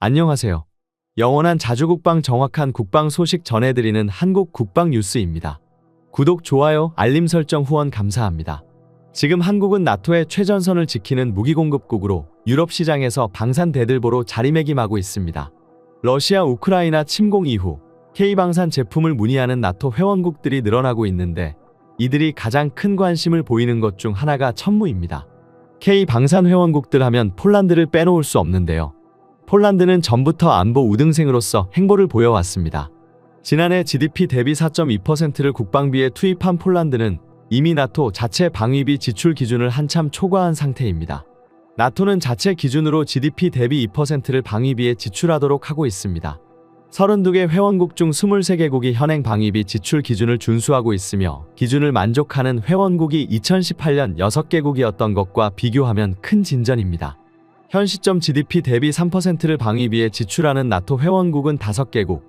안녕하세요. 영원한 자주국방 정확한 국방 소식 전해드리는 한국 국방 뉴스입니다. 구독, 좋아요, 알림 설정 후원 감사합니다. 지금 한국은 나토의 최전선을 지키는 무기공급국으로 유럽 시장에서 방산 대들보로 자리매김하고 있습니다. 러시아 우크라이나 침공 이후 K방산 제품을 문의하는 나토 회원국들이 늘어나고 있는데 이들이 가장 큰 관심을 보이는 것 중 하나가 천무입니다. K방산 회원국들 하면 폴란드를 빼놓을 수 없는데요. 폴란드는 전부터 안보 우등생으로서 행보를 보여왔습니다. 지난해 GDP 대비 4.2%를 국방비에 투입한 폴란드는 이미 나토 자체 방위비 지출 기준을 한참 초과한 상태입니다. 나토는 자체 기준으로 GDP 대비 2%를 방위비에 지출하도록 하고 있습니다. 32개 회원국 중 23개국이 현행 방위비 지출 기준을 준수하고 있으며 기준을 만족하는 회원국이 2018년 6개국이었던 것과 비교하면 큰 진전입니다. 현 시점 GDP 대비 3%를 방위비에 지출하는 나토 회원국은 5개국,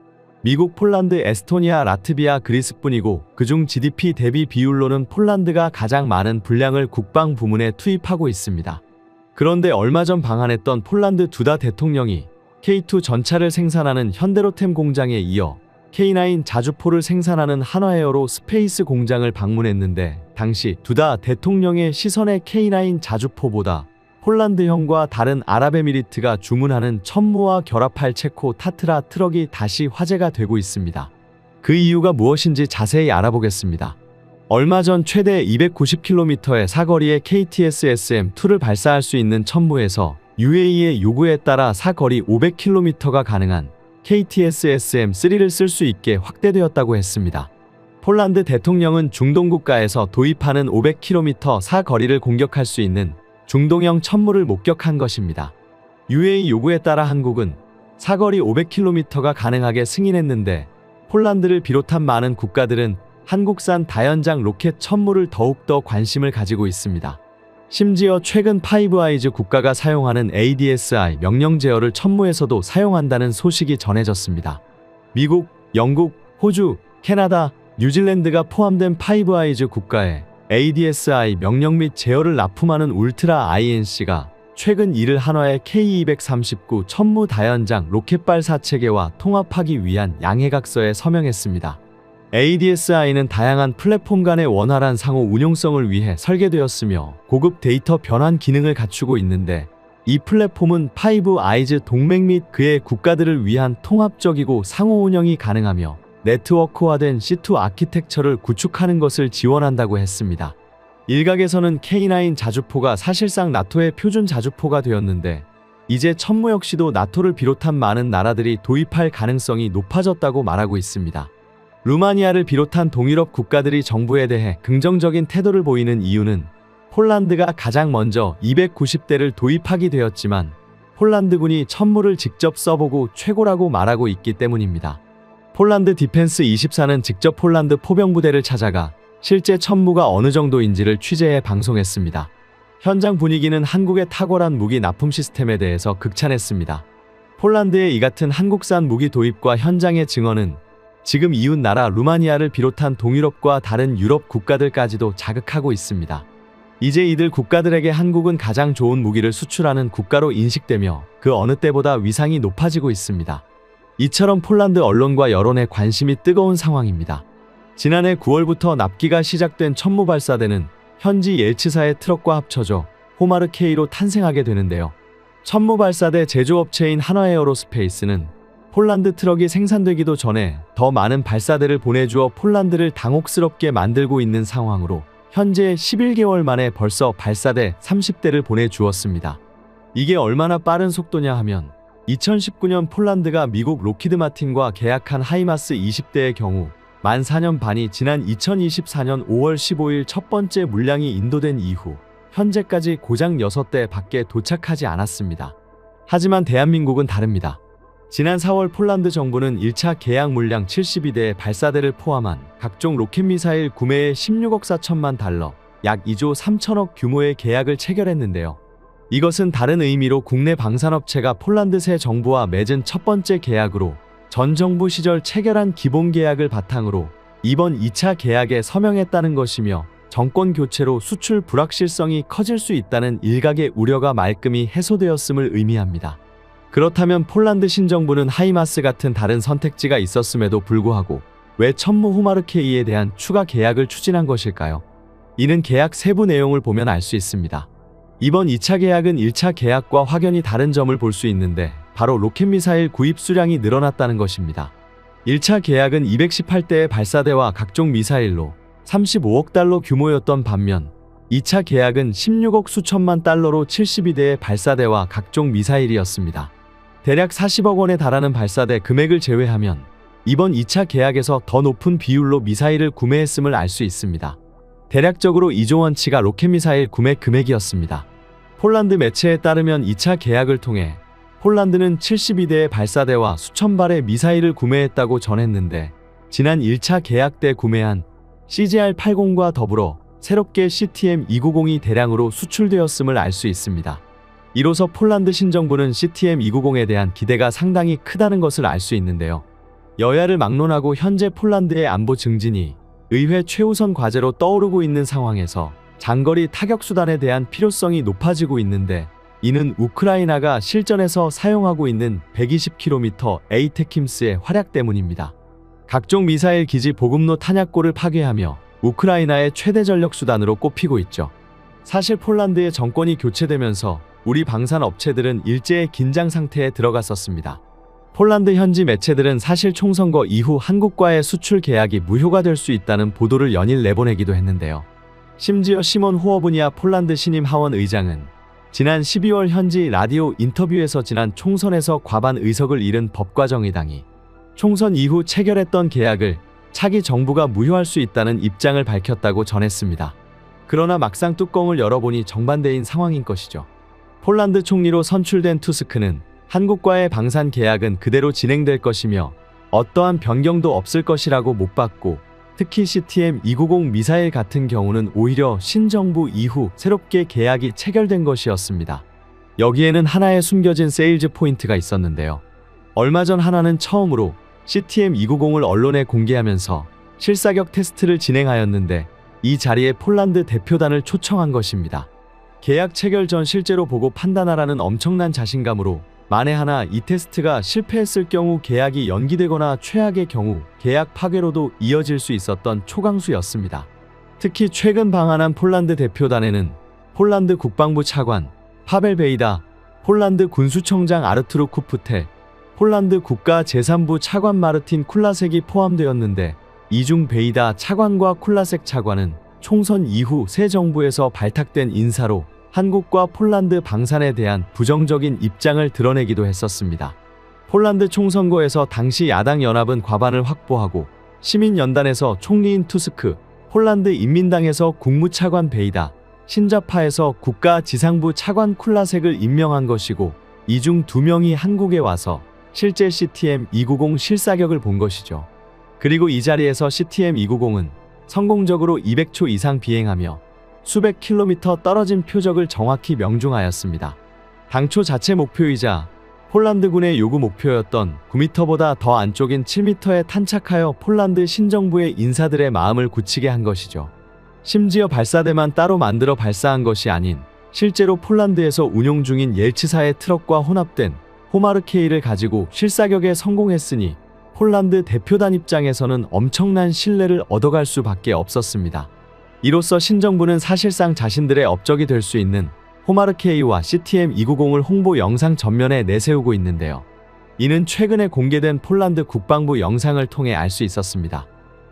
미국, 폴란드, 에스토니아, 라트비아, 그리스뿐이고 그중 GDP 대비 비율로는 폴란드가 가장 많은 분량을 국방 부문에 투입하고 있습니다. 그런데 얼마 전 방한했던 폴란드 두다 대통령이 K2 전차를 생산하는 현대로템 공장에 이어 K9 자주포를 생산하는 한화에어로 스페이스 공장을 방문했는데 당시 두다 대통령의 시선에 K9 자주포보다 폴란드형과 다른 아랍에미리트가 주문하는 천무와 결합할 체코 타트라 트럭이 다시 화제가 되고 있습니다. 그 이유가 무엇인지 자세히 알아보겠습니다. 얼마 전 최대 290km의 사거리의 KTS-SM2를 발사할 수 있는 천무에서 UAE의 요구에 따라 사거리 500km가 가능한 KTS-SM3를 쓸 수 있게 확대되었다고 했습니다. 폴란드 대통령은 중동 국가에서 도입하는 500km 사거리를 공격할 수 있는 중동형 천무를 목격한 것입니다. UAE 요구에 따라 한국은 사거리 500km가 가능하게 승인했는데 폴란드를 비롯한 많은 국가들은 한국산 다연장 로켓 천무를 더욱더 관심을 가지고 있습니다. 심지어 최근 파이브 아이즈 국가가 사용하는 ADSI 명령 제어를 천무에서도 사용한다는 소식이 전해졌습니다. 미국, 영국, 호주, 캐나다, 뉴질랜드가 포함된 파이브 아이즈 국가에 ADSI 명령 및 제어를 납품하는 울트라 INC가 최근 이를 한화의 K239 천무 다연장 로켓 발사 체계와 통합하기 위한 양해각서에 서명했습니다. ADSI는 다양한 플랫폼 간의 원활한 상호 운용성을 위해 설계되었으며 고급 데이터 변환 기능을 갖추고 있는데 이 플랫폼은 파이브 아이즈 동맹 및 그의 국가들을 위한 통합적이고 상호 운영이 가능하며 네트워크화된 C2 아키텍처를 구축하는 것을 지원한다고 했습니다. 일각에서는 K9 자주포가 사실상 나토의 표준 자주포가 되었는데 이제 천무 역시도 나토를 비롯한 많은 나라들이 도입할 가능성이 높아졌다고 말하고 있습니다. 루마니아를 비롯한 동유럽 국가들이 정부에 대해 긍정적인 태도를 보이는 이유는 폴란드가 가장 먼저 290대를 도입하게 되었지만 폴란드군이 천무를 직접 써보고 최고라고 말하고 있기 때문입니다. 폴란드 디펜스 24는 직접 폴란드 포병부대를 찾아가 실제 천무가 어느 정도인지를 취재해 방송했습니다. 현장 분위기는 한국의 탁월한 무기 납품 시스템에 대해서 극찬했습니다. 폴란드의 이 같은 한국산 무기 도입과 현장의 증언은 지금 이웃 나라 루마니아를 비롯한 동유럽과 다른 유럽 국가들까지도 자극하고 있습니다. 이제 이들 국가들에게 한국은 가장 좋은 무기를 수출하는 국가로 인식되며 그 어느 때보다 위상이 높아지고 있습니다. 이처럼 폴란드 언론과 여론의 관심이 뜨거운 상황입니다. 지난해 9월부터 납기가 시작된 천무 발사대는 현지 옐츠사의 트럭과 합쳐져 호마르 K로 탄생하게 되는데요. 천무 발사대 제조업체인 한화에어로스페이스는 폴란드 트럭이 생산되기도 전에 더 많은 발사대를 보내주어 폴란드를 당혹스럽게 만들고 있는 상황으로 현재 11개월 만에 벌써 발사대 30대를 보내주었습니다. 이게 얼마나 빠른 속도냐 하면 2019년 폴란드가 미국 로키드 마틴과 계약한 하이마스 20대의 경우 만 4년 반이 지난 2024년 5월 15일 첫 번째 물량이 인도된 이후 현재까지 고작 6대 밖에 도착하지 않았습니다. 하지만 대한민국은 다릅니다. 지난 4월 폴란드 정부는 1차 계약 물량 72대의 발사대를 포함한 각종 로켓 미사일 구매에 16억 4천만 달러, 약 2조 3천억 규모의 계약을 체결했는데요. 이것은 다른 의미로 국내 방산업체가 폴란드 새 정부와 맺은 첫 번째 계약으로 전 정부 시절 체결한 기본 계약을 바탕으로 이번 2차 계약에 서명했다는 것이며 정권 교체로 수출 불확실성이 커질 수 있다는 일각의 우려가 말끔히 해소되었음을 의미합니다. 그렇다면 폴란드 신정부는 하이마스 같은 다른 선택지가 있었음에도 불구하고 왜 천무 호마르케이에 대한 추가 계약을 추진한 것일까요? 이는 계약 세부 내용을 보면 알 수 있습니다. 이번 2차 계약은 1차 계약과 확연히 다른 점을 볼 수 있는데 바로 로켓 미사일 구입 수량이 늘어났다는 것입니다. 1차 계약은 218대의 발사대와 각종 미사일로 35억 달러 규모였던 반면 2차 계약은 16억 수천만 달러로 72대의 발사대와 각종 미사일이었습니다. 대략 40억 원에 달하는 발사대 금액을 제외하면 이번 2차 계약에서 더 높은 비율로 미사일을 구매했음을 알 수 있습니다. 대략적으로 2조 원치가 로켓 미사일 구매 금액이었습니다. 폴란드 매체에 따르면 2차 계약을 통해 폴란드는 72대의 발사대와 수천 발의 미사일을 구매했다고 전했는데 지난 1차 계약 때 구매한 CGR-80과 더불어 새롭게 CTM-290이 대량으로 수출되었음을 알 수 있습니다. 이로써 폴란드 신정부는 CTM-290에 대한 기대가 상당히 크다는 것을 알 수 있는데요. 여야를 막론하고 현재 폴란드의 안보 증진이 의회 최우선 과제로 떠오르고 있는 상황에서 장거리 타격수단에 대한 필요성이 높아지고 있는데 이는 우크라이나가 실전에서 사용하고 있는 120km 에이테킴스의 활약 때문입니다. 각종 미사일 기지 보급로 탄약고를 파괴하며 우크라이나의 최대 전력 수단으로 꼽히고 있죠. 사실 폴란드의 정권이 교체되면서 우리 방산 업체들은 일제의 긴장 상태에 들어갔었습니다. 폴란드 현지 매체들은 사실 총선거 이후 한국과의 수출 계약이 무효가 될 수 있다는 보도를 연일 내보내기도 했는데요. 심지어 시몬 호어브니아 폴란드 신임 하원 의장은 지난 12월 현지 라디오 인터뷰에서 지난 총선에서 과반 의석을 잃은 법과정의당이 총선 이후 체결했던 계약을 차기 정부가 무효할 수 있다는 입장을 밝혔다고 전했습니다. 그러나 막상 뚜껑을 열어보니 정반대인 상황인 것이죠. 폴란드 총리로 선출된 투스크는 한국과의 방산 계약은 그대로 진행될 것이며 어떠한 변경도 없을 것이라고 못 봤고 특히 CTM-290 미사일 같은 경우는 오히려 신정부 이후 새롭게 계약이 체결된 것이었습니다. 여기에는 하나의 숨겨진 세일즈 포인트가 있었는데요. 얼마 전 하나는 처음으로 CTM-290을 언론에 공개하면서 실사격 테스트를 진행하였는데 이 자리에 폴란드 대표단을 초청한 것입니다. 계약 체결 전 실제로 보고 판단하라는 엄청난 자신감으로 만에 하나 이 테스트가 실패했을 경우 계약이 연기되거나 최악의 경우 계약 파괴로도 이어질 수 있었던 초강수였습니다. 특히 최근 방한한 폴란드 대표단에는 폴란드 국방부 차관 파벨 베이다, 폴란드 군수청장 아르투르 쿠프텔, 폴란드 국가재산부 차관 마르틴 쿨라색이 포함되었는데 이 중 베이다 차관과 쿨라색 차관은 총선 이후 새 정부에서 발탁된 인사로 한국과 폴란드 방산에 대한 부정적인 입장을 드러내기도 했었습니다. 폴란드 총선거에서 당시 야당 연합은 과반을 확보하고 시민연단에서 총리인 투스크, 폴란드 인민당에서 국무차관 베이다, 신자파에서 국가지상부 차관 쿨라색을 임명한 것이고 이 중 2명이 한국에 와서 실제 CTM-290 실사격을 본 것이죠. 그리고 이 자리에서 CTM-290은 성공적으로 200초 이상 비행하며 수백 킬로미터 떨어진 표적을 정확히 명중하였습니다. 당초 자체 목표이자 폴란드군의 요구 목표였던 9m보다 더 안쪽인 7m에 탄착하여 폴란드 신정부의 인사들의 마음을 굳히게 한 것이죠. 심지어 발사대만 따로 만들어 발사한 것이 아닌 실제로 폴란드에서 운용 중인 옐츠사의 트럭과 혼합된 호마르케이를 가지고 실사격에 성공했으니 폴란드 대표단 입장에서는 엄청난 신뢰를 얻어갈 수밖에 없었습니다. 이로써 신정부는 사실상 자신들의 업적이 될 수 있는 호마르케이와 CTM-290을 홍보 영상 전면에 내세우고 있는데요. 이는 최근에 공개된 폴란드 국방부 영상을 통해 알 수 있었습니다.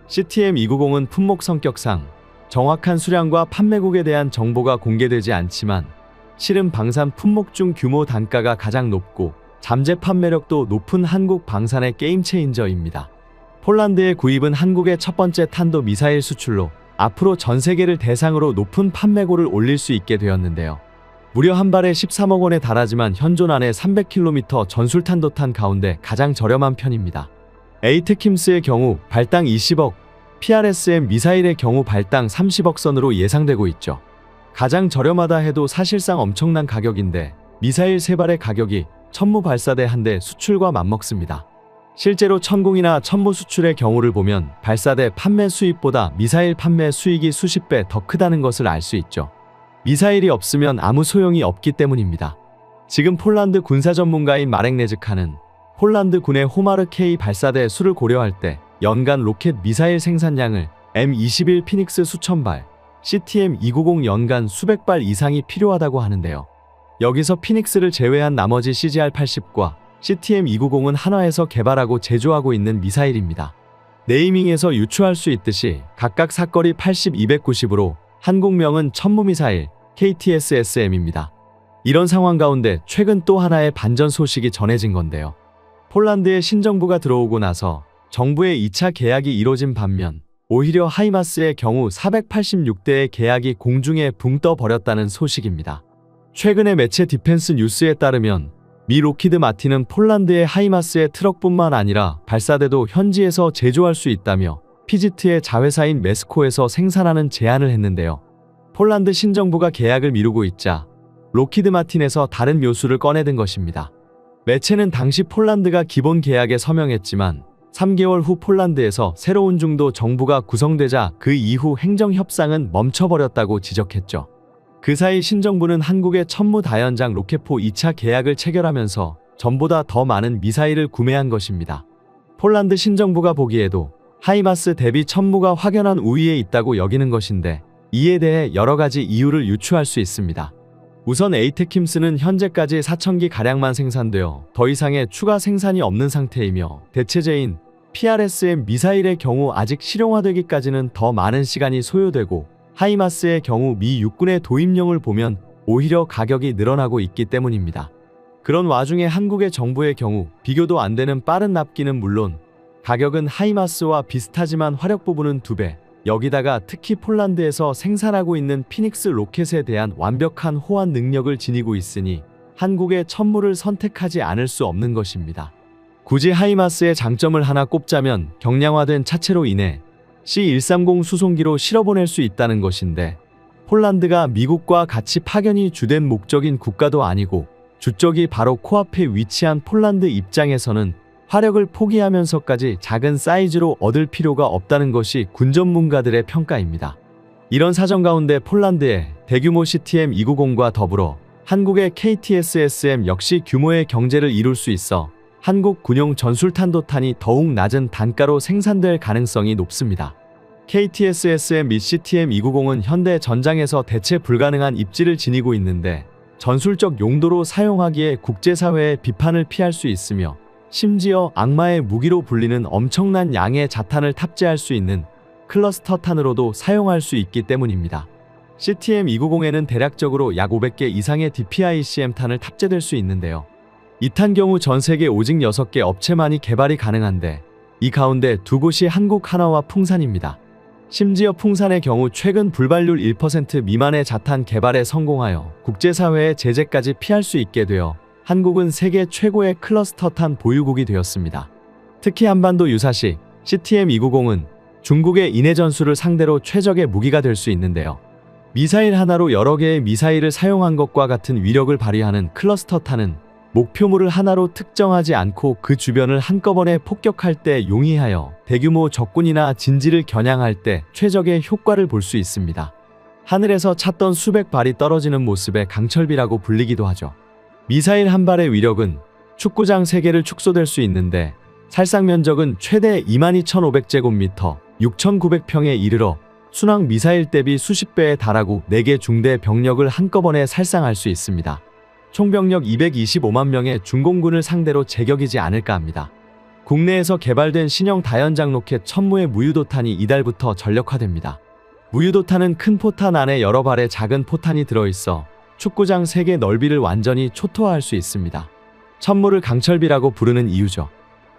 CTM-290은 품목 성격상 정확한 수량과 판매국에 대한 정보가 공개되지 않지만 실은 방산 품목 중 규모 단가가 가장 높고 잠재 판매력도 높은 한국 방산의 게임 체인저입니다. 폴란드의 구입은 한국의 첫 번째 탄도 미사일 수출로 앞으로 전 세계를 대상으로 높은 판매고를 올릴 수 있게 되었는데요. 무려 한 발에 13억 원에 달하지만 현존 안에 300km 전술탄도탄 가운데 가장 저렴한 편입니다. 에이테킴스의 경우 발당 20억, PRSM 미사일의 경우 발당 30억 선으로 예상되고 있죠. 가장 저렴하다 해도 사실상 엄청난 가격인데 미사일 3발의 가격이 천무 발사대 한 대 수출과 맞먹습니다. 실제로 천공이나 천무 수출의 경우를 보면 발사대 판매 수입보다 미사일 판매 수익이 수십 배 더 크다는 것을 알 수 있죠. 미사일이 없으면 아무 소용이 없기 때문입니다. 지금 폴란드 군사 전문가인 마렉 레즈카는 폴란드 군의 호마르 K 발사대 수를 고려할 때 연간 로켓 미사일 생산량을 M21 피닉스 수천 발, CTM-290 연간 수백 발 이상이 필요하다고 하는데요. 여기서 피닉스를 제외한 나머지 CGR-80과 CTM-290은 한화에서 개발하고 제조하고 있는 미사일입니다. 네이밍에서 유추할 수 있듯이 각각 사거리 80, 290으로 한국명은 천무미사일 KTSSM입니다. 이런 상황 가운데 최근 또 하나의 반전 소식이 전해진 건데요. 폴란드에 신정부가 들어오고 나서 정부의 2차 계약이 이뤄진 반면 오히려 하이마스의 경우 486대의 계약이 공중에 붕 떠 버렸다는 소식입니다. 최근의 매체 디펜스 뉴스에 따르면 미 로키드 마틴은 폴란드의 하이마스의 트럭뿐만 아니라 발사대도 현지에서 제조할 수 있다며 피지트의 자회사인 메스코에서 생산하는 제안을 했는데요. 폴란드 신정부가 계약을 미루고 있자 로키드 마틴에서 다른 묘수를 꺼내든 것입니다. 매체는 당시 폴란드가 기본 계약에 서명했지만 3개월 후 폴란드에서 새로운 중도 정부가 구성되자 그 이후 행정 협상은 멈춰버렸다고 지적했죠. 그 사이 신정부는 한국의 천무 다연장 로켓포 2차 계약을 체결하면서 전보다 더 많은 미사일을 구매한 것입니다. 폴란드 신정부가 보기에도 하이마스 대비 천무가 확연한 우위에 있다고 여기는 것인데 이에 대해 여러 가지 이유를 유추할 수 있습니다. 우선 에이테킴스는 현재까지 4,000기 가량만 생산되어 더 이상의 추가 생산이 없는 상태이며 대체제인 PRSM 미사일의 경우 아직 실용화되기까지는 더 많은 시간이 소요되고 하이마스의 경우 미 육군의 도입령을 보면 오히려 가격이 늘어나고 있기 때문입니다. 그런 와중에 한국의 정부의 경우 비교도 안 되는 빠른 납기는 물론 가격은 하이마스와 비슷하지만 화력 부분은 2배, 여기다가 특히 폴란드에서 생산하고 있는 피닉스 로켓에 대한 완벽한 호환 능력을 지니고 있으니 한국의 천무를 선택하지 않을 수 없는 것입니다. 굳이 하이마스의 장점을 하나 꼽자면 경량화된 차체로 인해 C-130 수송기로 실어보낼 수 있다는 것인데 폴란드가 미국과 같이 파견이 주된 목적인 국가도 아니고 주적이 바로 코앞에 위치한 폴란드 입장에서는 화력을 포기하면서까지 작은 사이즈로 얻을 필요가 없다는 것이 군 전문가들의 평가입니다. 이런 사정 가운데 폴란드의 대규모 CTM-290과 더불어 한국의 KTSSM 역시 규모의 경제를 이룰 수 있어 한국 군용 전술탄도탄이 더욱 낮은 단가로 생산될 가능성이 높습니다. KTSSM 및 CTM-290은 현대 전장에서 대체 불가능한 입지를 지니고 있는데 전술적 용도로 사용하기에 국제사회의 비판을 피할 수 있으며 심지어 악마의 무기로 불리는 엄청난 양의 자탄을 탑재할 수 있는 클러스터탄으로도 사용할 수 있기 때문입니다. CTM-290에는 대략적으로 약 500개 이상의 DPICM탄을 탑재될 수 있는데요. 이 탄 경우 전 세계 오직 6개 업체만이 개발이 가능한데 이 가운데 2곳이 한국 한화와 풍산입니다. 심지어 풍산의 경우 최근 불발률 1% 미만의 자탄 개발에 성공하여 국제사회의 제재까지 피할 수 있게 되어 한국은 세계 최고의 클러스터탄 보유국이 되었습니다. 특히 한반도 유사시 CTM-290은 중국의 인해 전술을 상대로 최적의 무기가 될 수 있는데요. 미사일 하나로 여러 개의 미사일을 사용한 것과 같은 위력을 발휘하는 클러스터탄은 목표물을 하나로 특정하지 않고 그 주변을 한꺼번에 폭격할 때 용이하여 대규모 적군이나 진지를 겨냥할 때 최적의 효과를 볼 수 있습니다. 하늘에서 찼던 수백 발이 떨어지는 모습의 강철비라고 불리기도 하죠. 미사일 한 발의 위력은 축구장 3개를 축소될 수 있는데 살상 면적은 최대 22,500제곱미터, 6,900평에 이르러 순항 미사일 대비 수십 배에 달하고 4개 중대 병력을 한꺼번에 살상할 수 있습니다. 총병력 225만 명의 중공군을 상대로 제격이지 않을까 합니다. 국내에서 개발된 신형 다연장 로켓 천무의 무유도탄이 이달부터 전력화됩니다. 무유도탄은 큰 포탄 안에 여러 발의 작은 포탄이 들어있어 축구장 3개 넓이를 완전히 초토화할 수 있습니다. 천무를 강철비라고 부르는 이유죠.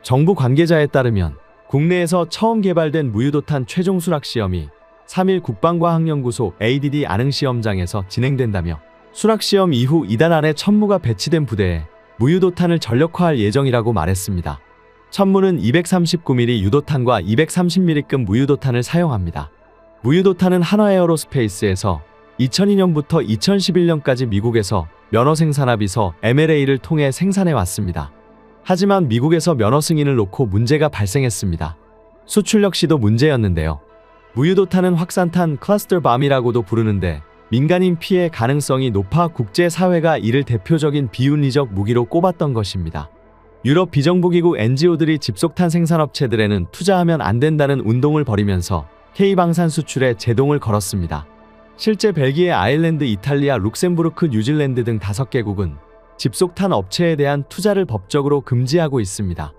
정부 관계자에 따르면 국내에서 처음 개발된 무유도탄 최종 수락 시험이 3일 국방과학연구소 ADD 안흥시험장에서 진행된다며 수락시험 이후 이달 안에 천무가 배치된 부대에 무유도탄을 전력화할 예정이라고 말했습니다. 천무는 239mm 유도탄과 230mm급 무유도탄을 사용합니다. 무유도탄은 한화에어로스페이스에서 2002년부터 2011년까지 미국에서 면허 생산합의서 MLA를 통해 생산해 왔습니다. 하지만 미국에서 면허 승인을 놓고 문제가 발생했습니다. 수출 역시도 문제였는데요. 무유도탄은 확산탄 클러스터 밤이라고도 부르는데 민간인 피해 가능성이 높아 국제사회가 이를 대표적인 비윤리적 무기로 꼽았던 것입니다. 유럽 비정부기구 NGO들이 집속탄 생산업체들에는 투자하면 안 된다는 운동을 벌이면서 K방산 수출에 제동을 걸었습니다. 실제 벨기에, 아일랜드, 이탈리아, 룩셈부르크, 뉴질랜드 등 5개국은 집속탄 업체에 대한 투자를 법적으로 금지하고 있습니다.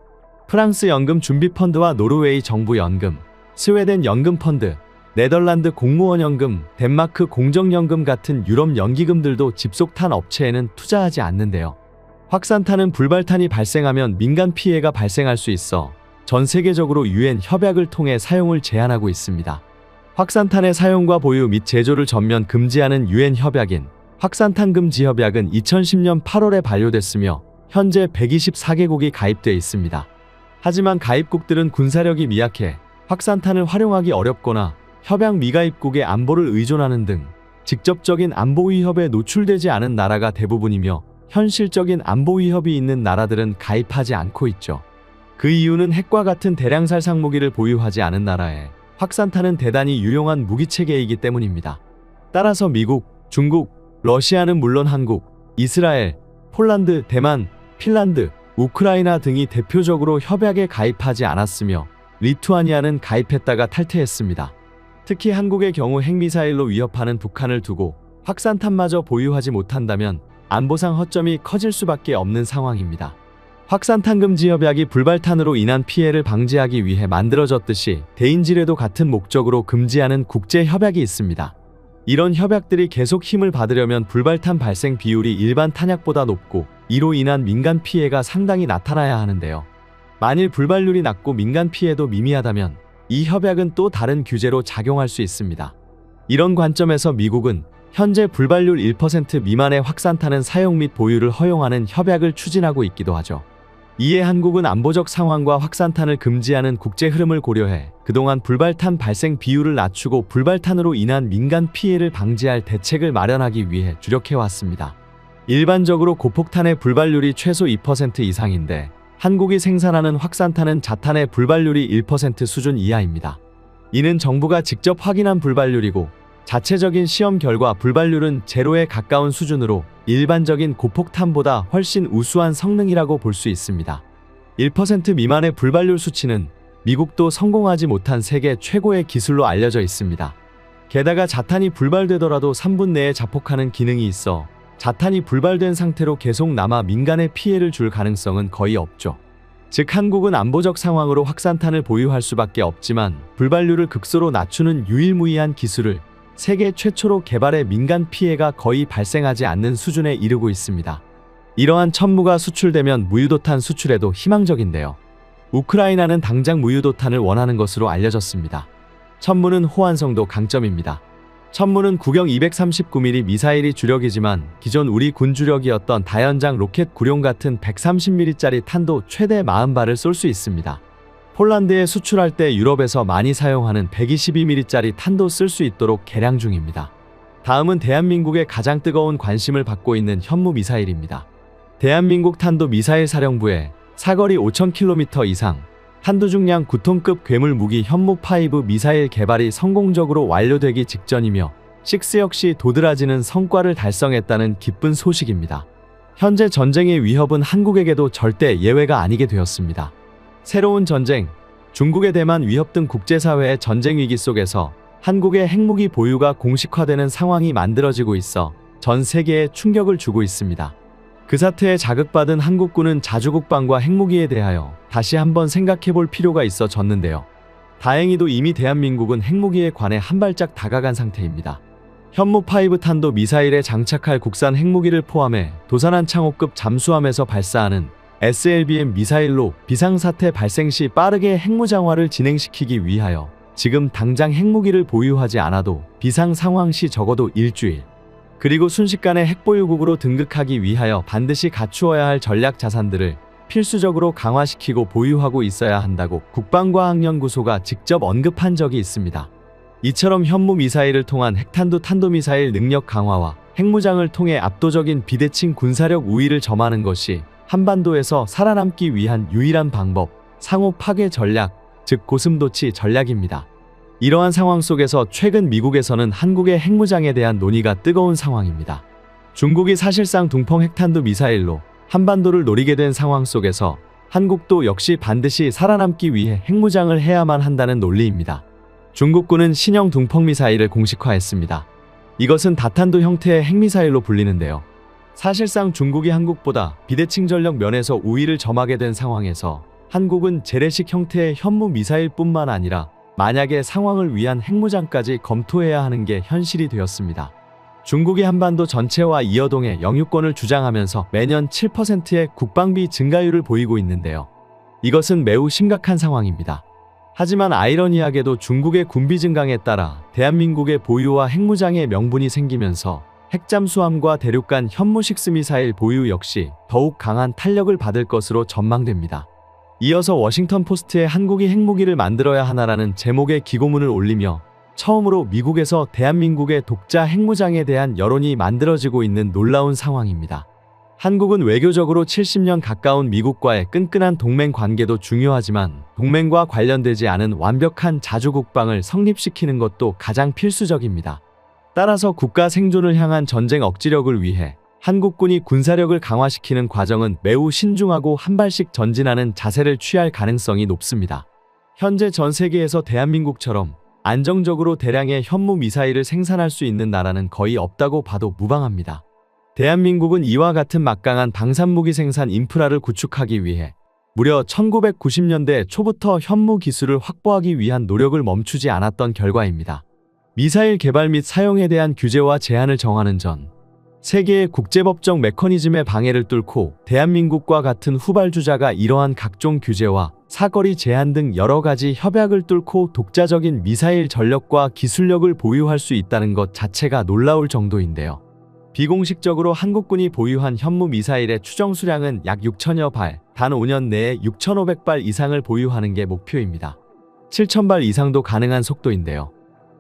프랑스 연금준비펀드와 노르웨이 정부 연금, 스웨덴 연금펀드, 네덜란드 공무원 연금, 덴마크 공정연금 같은 유럽 연기금들도 집속탄 업체에는 투자하지 않는데요. 확산탄은 불발탄이 발생하면 민간 피해가 발생할 수 있어 전 세계적으로 유엔 협약을 통해 사용을 제한하고 있습니다. 확산탄의 사용과 보유 및 제조를 전면 금지하는 유엔 협약인 확산탄 금지 협약은 2010년 8월에 발효됐으며 현재 124개국이 가입돼 있습니다. 하지만 가입국들은 군사력이 미약해 확산탄을 활용하기 어렵거나 협약 미가입국의 안보를 의존하는 등 직접적인 안보 위협에 노출되지 않은 나라가 대부분이며 현실적인 안보 위협이 있는 나라들은 가입하지 않고 있죠. 그 이유는 핵과 같은 대량살 상무기를 보유하지 않은 나라에 확산탄은 대단히 유용한 무기체계이기 때문입니다. 따라서 미국, 중국, 러시아는 물론 한국, 이스라엘, 폴란드, 대만, 핀란드, 우크라이나 등이 대표적으로 협약에 가입하지 않았으며 리투아니아는 가입했다가 탈퇴했습니다. 특히 한국의 경우 핵미사일로 위협하는 북한을 두고 확산탄마저 보유하지 못한다면 안보상 허점이 커질 수밖에 없는 상황입니다. 확산탄 금지 협약이 불발탄으로 인한 피해를 방지하기 위해 만들어졌듯이 대인지뢰도 같은 목적으로 금지하는 국제 협약이 있습니다. 이런 협약들이 계속 힘을 받으려면 불발탄 발생 비율이 일반 탄약보다 높고 이로 인한 민간 피해가 상당히 나타나야 하는데요. 만일 불발률이 낮고 민간 피해도 미미하다면 이 협약은 또 다른 규제로 작용할 수 있습니다. 이런 관점에서 미국은 현재 불발률 1% 미만의 확산탄은 사용 및 보유를 허용하는 협약을 추진하고 있기도 하죠. 이에 한국은 안보적 상황과 확산탄을 금지하는 국제 흐름을 고려해 그동안 불발탄 발생 비율을 낮추고 불발탄으로 인한 민간 피해를 방지할 대책을 마련하기 위해 주력해왔습니다. 일반적으로 고폭탄의 불발률이 최소 2% 이상인데 한국이 생산하는 확산탄은 자탄의 불발률이 1% 수준 이하입니다. 이는 정부가 직접 확인한 불발률이고 자체적인 시험 결과 불발률은 제로에 가까운 수준으로 일반적인 고폭탄보다 훨씬 우수한 성능이라고 볼 수 있습니다. 1% 미만의 불발률 수치는 미국도 성공하지 못한 세계 최고의 기술로 알려져 있습니다. 게다가 자탄이 불발되더라도 3분 내에 자폭하는 기능이 있어 자탄이 불발된 상태로 계속 남아 민간에 피해를 줄 가능성은 거의 없죠. 즉 한국은 안보적 상황으로 확산탄을 보유할 수밖에 없지만 불발률을 극소로 낮추는 유일무이한 기술을 세계 최초로 개발해 민간 피해가 거의 발생하지 않는 수준에 이르고 있습니다. 이러한 천무가 수출되면 무유도탄 수출에도 희망적인데요. 우크라이나는 당장 무유도탄을 원하는 것으로 알려졌습니다. 천무는 호환성도 강점입니다. 천무는 구경 239mm 미사일이 주력이지만 기존 우리 군 주력이었던 다연장 로켓 구룡 같은 130mm짜리 탄도 최대 40발을 쏠 수 있습니다. 폴란드에 수출할 때 유럽에서 많이 사용하는 122mm짜리 탄도 쓸 수 있도록 개량 중입니다. 다음은 대한민국의 가장 뜨거운 관심을 받고 있는 현무 미사일입니다. 대한민국 탄도 미사일 사령부에 사거리 5000km 이상, 탄두 중량 9톤급 괴물 무기 현무5 미사일 개발이 성공적으로 완료되기 직전이며 6 역시 도드라지는 성과를 달성했다는 기쁜 소식입니다. 현재 전쟁의 위협은 한국에게도 절대 예외가 아니게 되었습니다. 새로운 전쟁, 중국의 대만 위협 등 국제사회의 전쟁 위기 속에서 한국의 핵무기 보유가 공식화되는 상황이 만들어지고 있어 전 세계에 충격을 주고 있습니다. 그 사태에 자극받은 한국군은 자주국방과 핵무기에 대하여 다시 한번 생각해볼 필요가 있어졌는데요. 다행히도 이미 대한민국은 핵무기에 관해 한 발짝 다가간 상태입니다. 현무5 탄도 미사일에 장착할 국산 핵무기를 포함해 도산한 창호급 잠수함에서 발사하는 SLBM 미사일로 비상사태 발생 시 빠르게 핵무장화를 진행시키기 위하여 지금 당장 핵무기를 보유하지 않아도 비상 상황 시 적어도 일주일, 그리고 순식간에 핵보유국으로 등극하기 위하여 반드시 갖추어야 할 전략 자산들을 필수적으로 강화시키고 보유하고 있어야 한다고 국방과학연구소가 직접 언급한 적이 있습니다. 이처럼 현무 미사일을 통한 핵탄두 탄도미사일 능력 강화와 핵무장을 통해 압도적인 비대칭 군사력 우위를 점하는 것이 한반도에서 살아남기 위한 유일한 방법, 상호 파괴 전략, 즉 고슴도치 전략입니다. 이러한 상황 속에서 최근 미국에서는 한국의 핵무장에 대한 논의가 뜨거운 상황입니다. 중국이 사실상 둥펑 핵탄두 미사일로 한반도를 노리게 된 상황 속에서 한국도 역시 반드시 살아남기 위해 핵무장을 해야만 한다는 논리입니다. 중국군은 신형 둥펑 미사일을 공식화했습니다. 이것은 다탄두 형태의 핵미사일로 불리는데요. 사실상 중국이 한국보다 비대칭 전력 면에서 우위를 점하게 된 상황에서 한국은 재래식 형태의 현무 미사일뿐만 아니라 만약의 상황을 위한 핵무장까지 검토해야 하는 게 현실이 되었습니다. 중국이 한반도 전체와 이어동의 영유권을 주장하면서 매년 7%의 국방비 증가율을 보이고 있는데요. 이것은 매우 심각한 상황입니다. 하지만 아이러니하게도 중국의 군비 증강에 따라 대한민국의 보유와 핵무장의 명분이 생기면서 핵잠수함과 대륙간 현무6 미사일 보유 역시 더욱 강한 탄력을 받을 것으로 전망됩니다. 이어서 워싱턴 포스트에 한국이 핵무기를 만들어야 하나라는 제목의 기고문을 올리며 처음으로 미국에서 대한민국의 독자 핵무장에 대한 여론이 만들어지고 있는 놀라운 상황입니다. 한국은 외교적으로 70년 가까운 미국과의 끈끈한 동맹 관계도 중요하지만 동맹과 관련되지 않은 완벽한 자주국방을 성립시키는 것도 가장 필수적입니다. 따라서 국가 생존을 향한 전쟁 억지력을 위해 한국군이 군사력을 강화시키는 과정은 매우 신중하고 한 발씩 전진하는 자세를 취할 가능성이 높습니다. 현재 전 세계에서 대한민국처럼 안정적으로 대량의 현무 미사일을 생산할 수 있는 나라는 거의 없다고 봐도 무방합니다. 대한민국은 이와 같은 막강한 방산무기 생산 인프라를 구축하기 위해 무려 1990년대 초부터 현무 기술을 확보하기 위한 노력을 멈추지 않았던 결과입니다. 미사일 개발 및 사용에 대한 규제와 제한을 정하는 전 세계의 국제법적 메커니즘의 방해를 뚫고 대한민국과 같은 후발주자가 이러한 각종 규제와 사거리 제한 등 여러 가지 협약을 뚫고 독자적인 미사일 전력과 기술력을 보유할 수 있다는 것 자체가 놀라울 정도인데요. 비공식적으로 한국군이 보유한 현무 미사일의 추정 수량은 약 6천여 발, 단 5년 내에 6,500발 이상을 보유하는 게 목표입니다. 7,000발 이상도 가능한 속도인데요.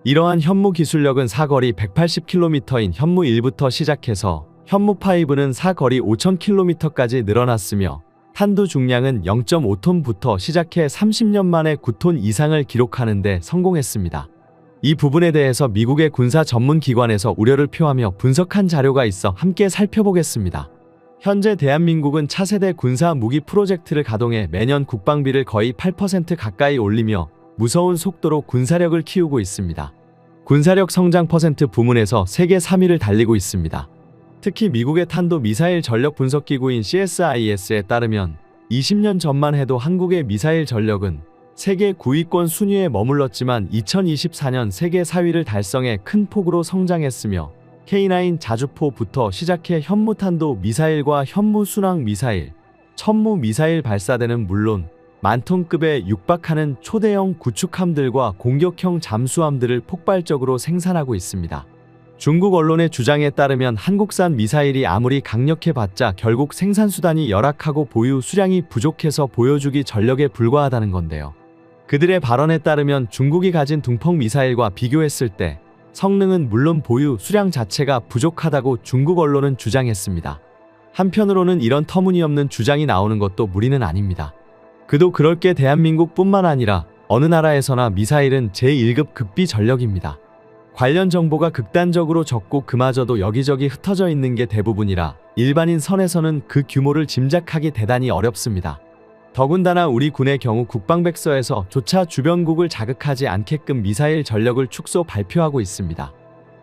이러한 현무 기술력은 사거리 180km인 현무 1부터 시작해서 현무 5는 사거리 5,000km까지 늘어났으며 탄두 중량은 0.5톤부터 시작해 30년 만에 9톤 이상을 기록하는 데 성공했습니다. 이 부분에 대해서 미국의 군사 전문 기관에서 우려를 표하며 분석한 자료가 있어 함께 살펴보겠습니다. 현재 대한민국은 차세대 군사 무기 프로젝트를 가동해 매년 국방비를 거의 8% 가까이 올리며 무서운 속도로 군사력을 키우고 있습니다. 군사력 성장 퍼센트 부문에서 세계 3위를 달리고 있습니다. 특히 미국의 탄도 미사일 전력 분석기구인 CSIS에 따르면 20년 전만 해도 한국의 미사일 전력은 세계 9위권 순위에 머물렀지만 2024년 세계 4위를 달성해 큰 폭으로 성장했으며 K9 자주포부터 시작해 현무탄도 미사일과 현무 순항 미사일, 천무 미사일 발사대는 물론 만톤급에 육박하는 초대형 구축함들과 공격형 잠수함들을 폭발적으로 생산하고 있습니다. 중국 언론의 주장에 따르면 한국산 미사일이 아무리 강력해봤자 결국 생산수단이 열악하고 보유 수량이 부족해서 보여주기 전력에 불과하다는 건데요. 그들의 발언에 따르면 중국이 가진 둥펑 미사일과 비교했을 때 성능은 물론 보유 수량 자체가 부족하다고 중국 언론은 주장했습니다. 한편으로는 이런 터무니없는 주장이 나오는 것도 무리는 아닙니다. 그도 그럴 게 대한민국뿐만 아니라 어느 나라에서나 미사일은 제1급 극비 전력입니다. 관련 정보가 극단적으로 적고 그마저도 여기저기 흩어져 있는 게 대부분이라 일반인 선에서는 그 규모를 짐작하기 대단히 어렵습니다. 더군다나 우리 군의 경우 국방백서에서 조차 주변국을 자극하지 않게끔 미사일 전력을 축소 발표하고 있습니다.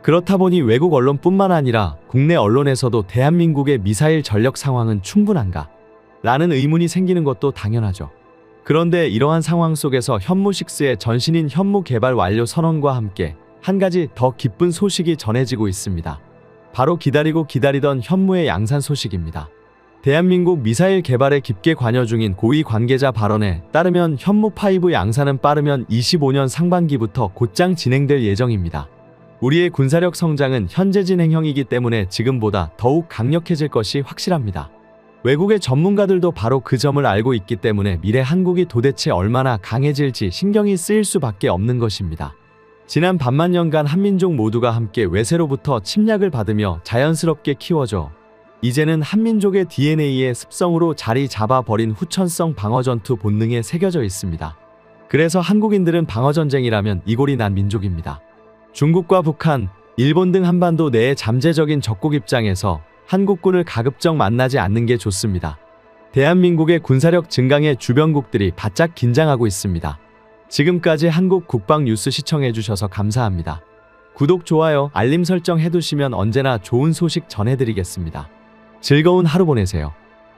그렇다 보니 외국 언론뿐만 아니라 국내 언론에서도 대한민국의 미사일 전력 상황은 충분한가? 라는 의문이 생기는 것도 당연하죠. 그런데 이러한 상황 속에서 현무6의 전신인 현무 개발 완료 선언과 함께 한 가지 더 기쁜 소식이 전해지고 있습니다. 바로 기다리던 현무의 양산 소식입니다. 대한민국 미사일 개발에 깊게 관여 중인 고위 관계자 발언에 따르면 현무5 양산은 빠르면 25년 상반기부터 곧장 진행될 예정입니다. 우리의 군사력 성장은 현재 진행형이기 때문에 지금보다 더욱 강력해질 것이 확실합니다. 외국의 전문가들도 바로 그 점을 알고 있기 때문에 미래 한국이 도대체 얼마나 강해질지 신경이 쓰일 수밖에 없는 것입니다. 지난 반만 년간 한민족 모두가 함께 외세로부터 침략을 받으며 자연스럽게 키워져 이제는 한민족의 DNA의 습성으로 자리 잡아버린 후천성 방어전투 본능에 새겨져 있습니다. 그래서 한국인들은 방어전쟁이라면 이골이 난 민족입니다. 중국과 북한, 일본 등 한반도 내의 잠재적인 적국 입장에서 한국군을 가급적 만나지 않는 게 좋습니다. 대한민국의 군사력 증강에 주변국들이 바짝 긴장하고 있습니다. 지금까지 한국 국방 뉴스 시청해주셔서 감사합니다. 구독, 좋아요, 알림 설정 해두시면 언제나 좋은 소식 전해드리겠습니다. 즐거운 하루 보내세요.